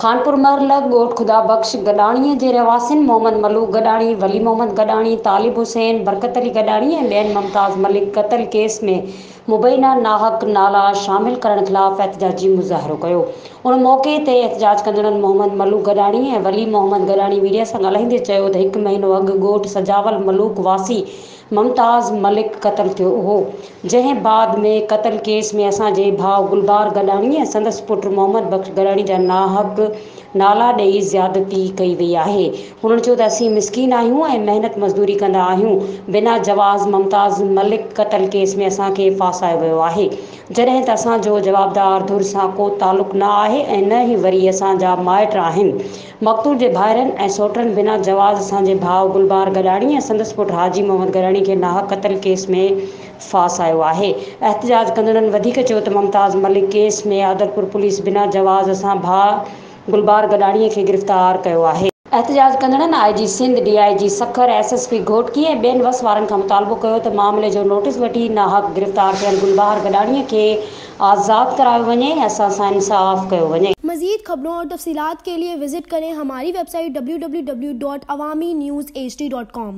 खानपुर मरलग ॻोठ ख़ुदा बख़्श गॾाणीअ जे रहवासियुनि मोहम्मद मलूक गॾाणी, वली मोहम्मद गॾाणी, तालिब हुसैन, बरकत अली गॾाणी ऐं ॿियनि मुमताज़ मलिक क़त्ल केस में मुबैना नाहक नाला शामिल करण ख़िलाफ़ एहतजाजी मुज़ाहिरो कयो। उन मौक़े ते एहतजाज कंदड़नि मोहम्मद मलूक गॾाणी ऐं वली मोहम्मद गॾाणी मीडिया सां ॻाल्हाईंदे चयो त 1 महीनो अॻु ॻोठ सजावल मलूक वासी मुमताज़ मलिक क़त्ल थियो हो, जंहिं बाद में क़त्ल केस में असांजे भाउ गुलबार गॾाणी ऐं संदसि पुटु मोहम्मद बख़्श गॾाणी जा नाहक नाला ॾेई ज़्यादती कई वई आहे। हुननि चयो त असीं मिसकीन आहियूं ऐं महिनत मज़दूरी कंदा आहियूं। बिना जवाज़ मुमताज़ मलिक क़त्ल केस में असांखे फासायो वियो आहे, जॾहिं त असांजो जवाबदार धुर सां को तालुक़ न आहे ऐं न ई वरी असांजा माइट आहिनि। मक़तूल जे भाइरनि ऐं सोटनि बिना जवाज़ असांजे भाउ गुलबार गॾाणी ऐं संदसि पुटु हाजी मोहम्मद गॾाणी खे नाहक क़त्ल केस में फासायो आहे। एहतजाज कंदड़नि वधीक चयो त मुमताज़ मलिक केस में आदलपुर पुलिस बिना जवाज़ असां भाउ गुलबार गॾाणीअ खे गिरफ़्तार कयो आहे। एहतजाज कंदड़नि IG Sindh, DIG Sukkur, SSP Ghotki ऐं ॿियनि वस वारनि खां मुतालबो कयो त मामले जो नोटिस वठी नाहक गिरफ़्तार थियल गुलबार गॾाणीअ खे आज़ाद करायो वञे ऐं असां सां इंसाफ़ कयो वञे। मज़ीद खबरों और तफसीलात के लिए विजिट करें हमारी वेबसाइट www.awamiNewsHD.com।